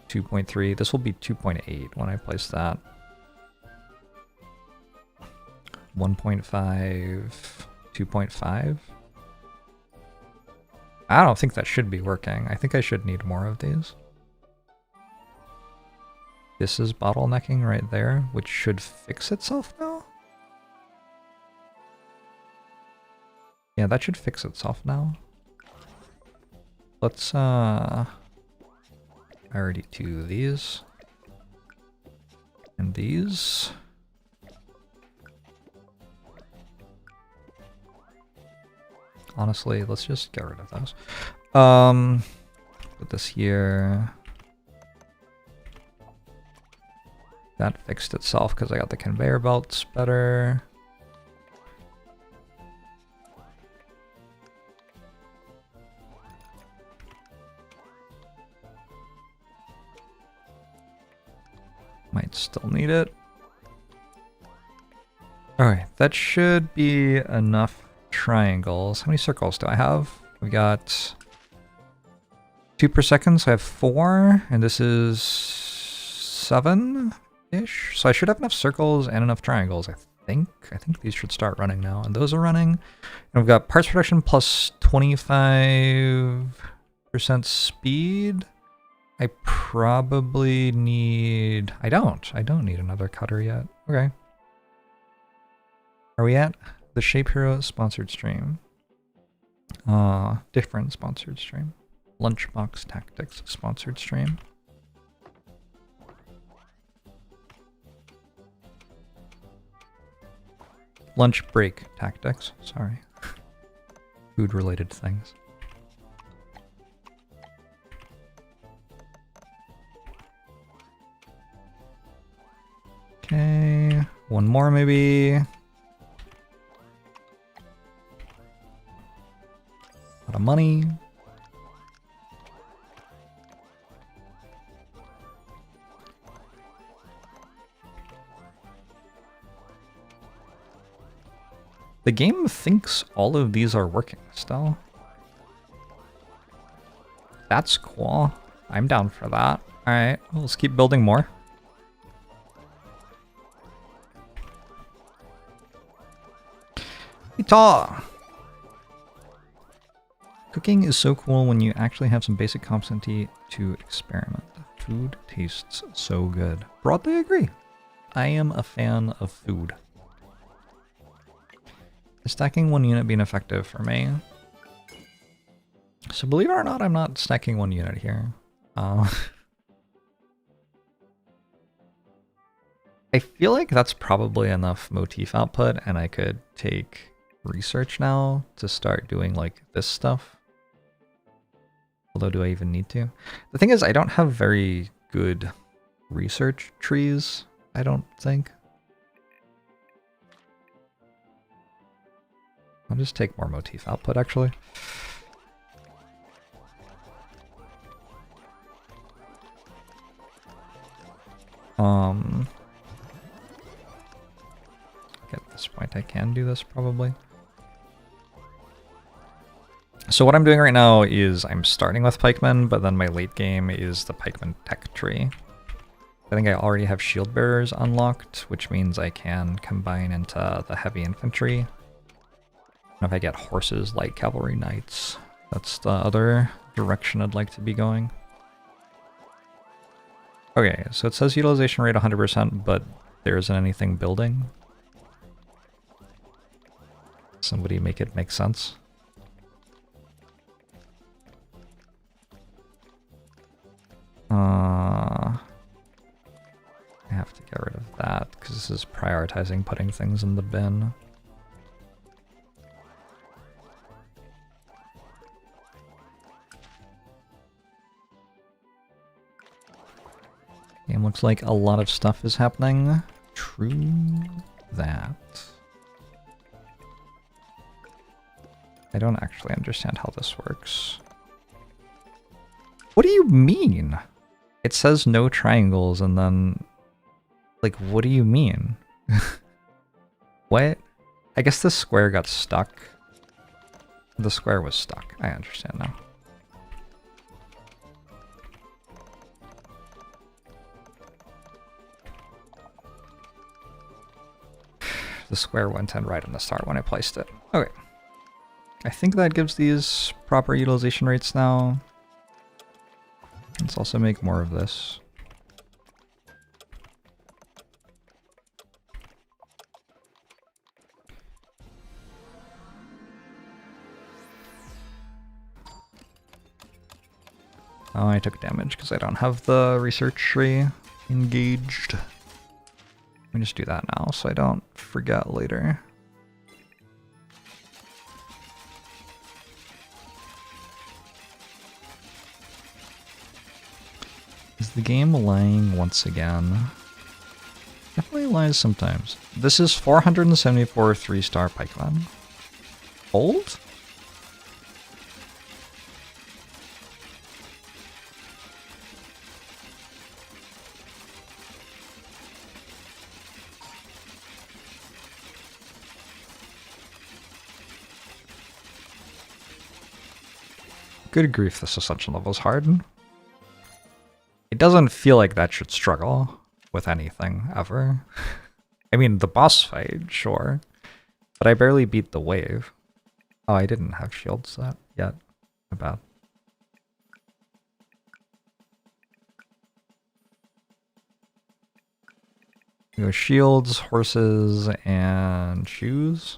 2.3. This will be 2.8 when I place that. 1.5, 2.5. I don't think that should be working. I think I should need more of these. This is bottlenecking right there, which should fix itself now. Yeah, that should fix itself now. Let's I already do these. And these. Honestly, let's just get rid of those. Put this here. That fixed itself because I got the conveyor belts better. Might still need it. Alright, that should be enough triangles. How many circles do I have? We got 2 per second, so I have 4, and this is 7-ish. So I should have enough circles and enough triangles, I think. I think these should start running now, and those are running. And we've got parts production plus 25% speed. I probably need... I don't need another cutter yet. Okay. Are we at the Shape Hero sponsored stream? Different sponsored stream. Lunchbox Tactics sponsored stream. Lunch break tactics, sorry. Food related things. Okay, one more maybe. Lot of money. The game thinks all of these are working still. That's cool. I'm down for that. Alright, well, let's keep building more. Ita! Cooking is so cool when you actually have some basic competency to experiment. Food tastes so good. Broadly agree. I am a fan of food. Is stacking one unit being effective for me? So believe it or not, I'm not stacking one unit here. I feel like that's probably enough motif output, and I could take research now to start doing like this stuff. Although, do I even need to? The thing is, I don't have very good research trees, I don't think. I'll just take more motif output, actually. At this point, I can do this, probably. So what I'm doing right now is I'm starting with pikemen, but then my late game is the pikeman tech tree. I think I already have shield bearers unlocked, which means I can combine into the heavy infantry. And if I get horses, light cavalry, knights, that's the other direction I'd like to be going. Okay, so it says utilization rate 100%, but there isn't anything building. Somebody make it make sense. I have to get rid of that because this is prioritizing putting things in the bin. Game looks like a lot of stuff is happening. True that. I don't actually understand how this works. What do you mean? It says no triangles and then... Like, what do you mean? What? I guess the square got stuck. The square was stuck. I understand now. The square went in right on the start when I placed it. Okay. I think that gives these proper utilization rates now. Let's also make more of this. Oh, I took damage because I don't have the research tree engaged. Let me just do that now so I don't forget later. Is the game lying once again? Definitely lies sometimes. This is 474 3-star pikemen. Old? Good grief, this ascension level is hard. It doesn't feel like that should struggle with anything, ever. I mean, the boss fight, sure. But I barely beat the wave. Oh, I didn't have shields that yet. My bad. We go shields, horses, and shoes.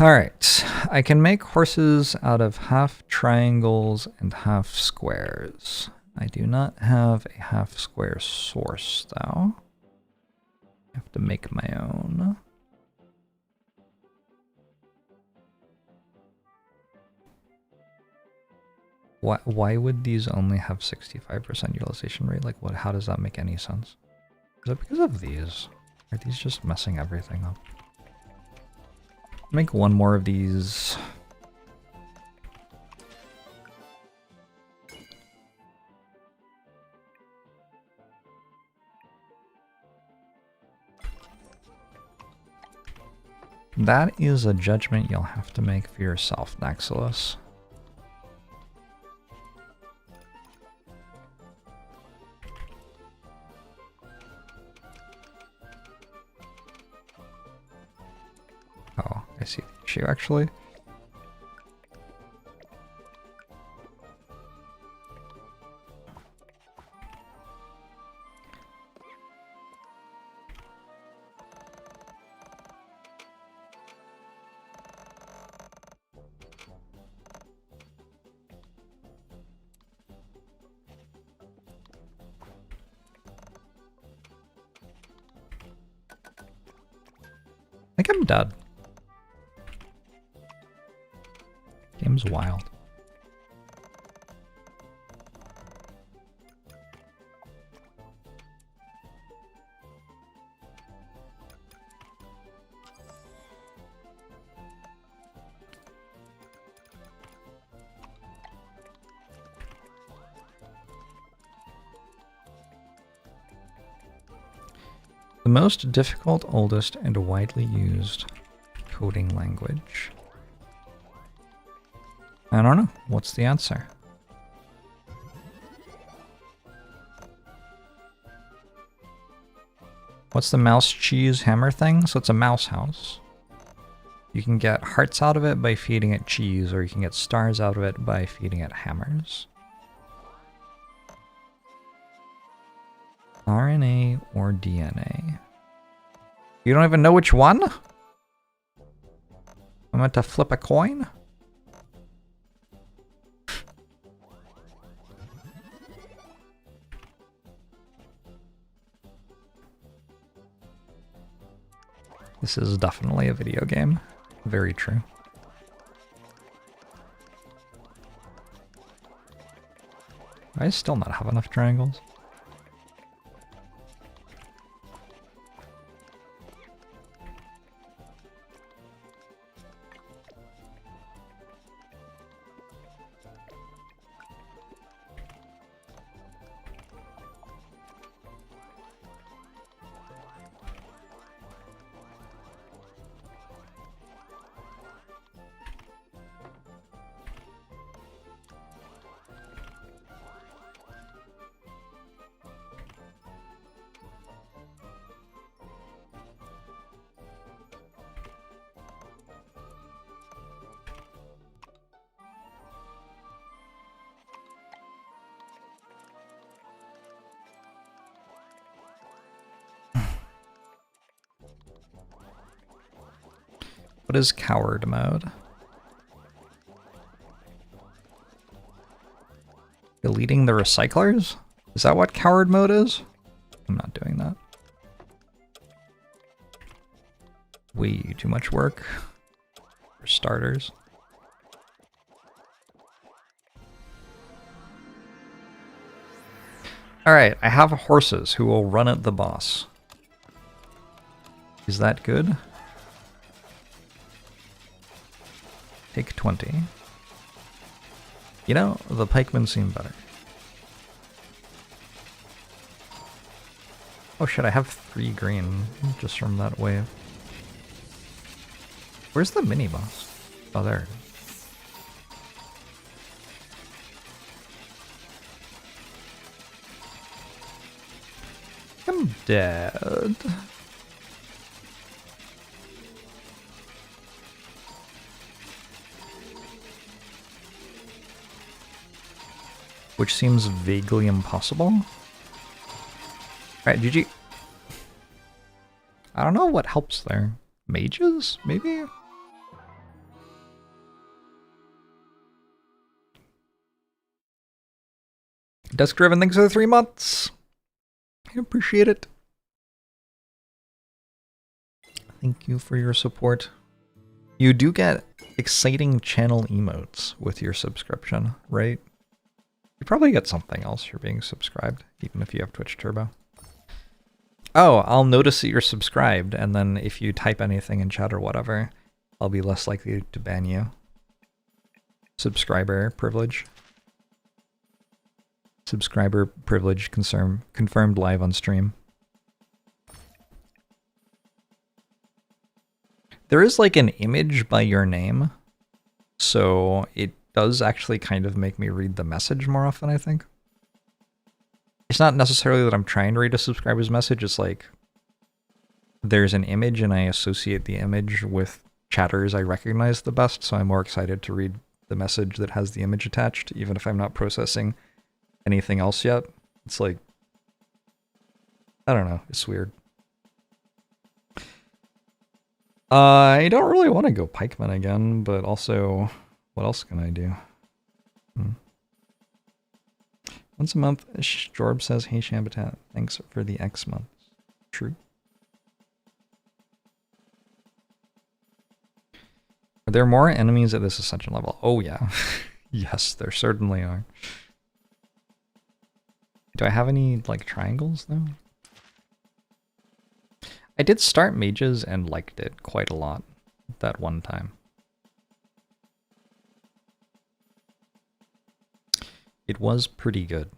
Alright, I can make horses out of half triangles and half squares. I do not have a half square source, though. I have to make my own. Why would these only have 65% utilization rate? Like, what? How does that make any sense? Is it because of these? Are these just messing everything up? Make one more of these. That is a judgment you'll have to make for yourself, Naxilus. Oh, I see the issue actually. I think I'm dead. Game's wild. The most difficult, oldest, and widely used coding language. I don't know. What's the answer? What's the mouse cheese hammer thing? So it's a mouse house. You can get hearts out of it by feeding it cheese, or you can get stars out of it by feeding it hammers. RNA or DNA? You don't even know which one? I'm meant to flip a coin? This is definitely a video game. Very true. I still not have enough triangles. What is coward mode? Deleting the recyclers? Is that what coward mode is? I'm not doing that. Way too much work for starters. Alright, I have horses who will run at the boss. Is that good? Take 20. You know, the pikemen seem better. Oh shit, I have 3 green just from that wave. Where's the mini boss? Oh, there it is. I'm dead. Which seems vaguely impossible. Alright, GG. I don't know what helps there. Mages, maybe? Desk Driven, thanks for the 3 months. I appreciate it. Thank you for your support. You do get exciting channel emotes with your subscription, right? You probably get something else for being subscribed, even if you have Twitch Turbo. Oh, I'll notice that you're subscribed, and then if you type anything in chat or whatever, I'll be less likely to ban you. Subscriber privilege. Subscriber privilege confirmed live on stream. There is like an image by your name, so it does actually kind of make me read the message more often, I think. It's not necessarily that I'm trying to read a subscriber's message, it's like there's an image and I associate the image with chatters I recognize the best, so I'm more excited to read the message that has the image attached, even if I'm not processing anything else yet. It's like, I don't know, it's weird. I don't really want to go pikeman again, but also, what else can I do? Once a month, Jorbs says, hey Shambatat, thanks for the X months. True. Are there more enemies at this ascension level? Oh yeah. Yes, there certainly are. Do I have any, like, triangles, though? I did start mages and liked it quite a lot that one time. It was pretty good.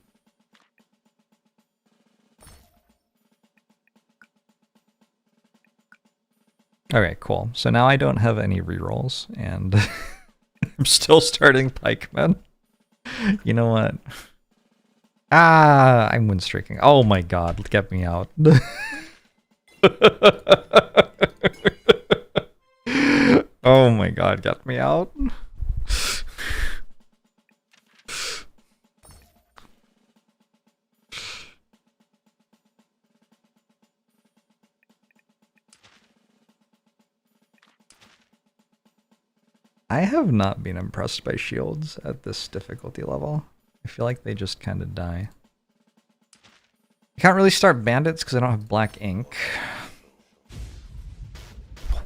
Okay, cool. So now I don't have any rerolls, and I'm still starting pikemen. You know what? Ah, I'm winstreaking. Oh my god, get me out. Oh my god, get me out. I have not been impressed by shields at this difficulty level. I feel like they just kind of die. I can't really start bandits because I don't have black ink.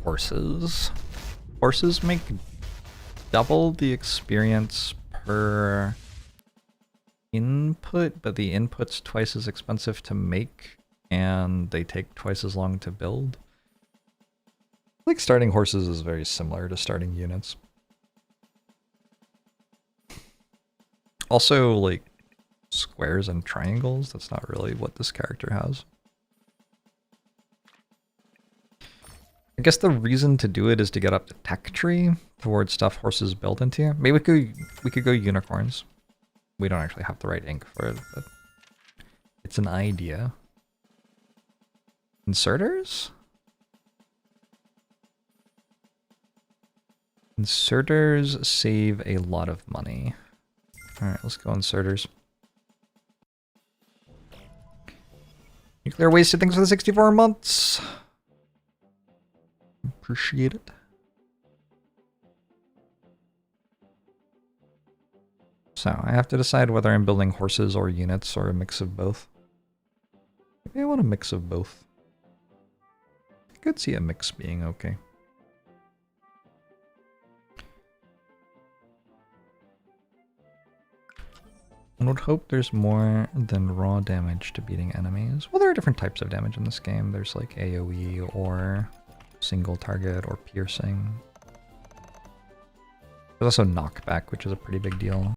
Horses. Horses make double the experience per input, but the input's twice as expensive to make, and they take twice as long to build. I think starting horses is very similar to starting units. Also, like, squares and triangles, that's not really what this character has. I guess the reason to do it is to get up the tech tree towards stuff horses build into. Maybe we could go unicorns. We don't actually have the right ink for it, but it's an idea. Inserters? Inserters save a lot of money. Alright, let's go inserters. Nuclear wasted, thanks for the 64 months. Appreciate it. So, I have to decide whether I'm building horses or units or a mix of both. Maybe I want a mix of both. I could see a mix being okay. I would hope there's more than raw damage to beating enemies. Well, there are different types of damage in this game. There's like AoE or single target or piercing. There's also knockback, which is a pretty big deal.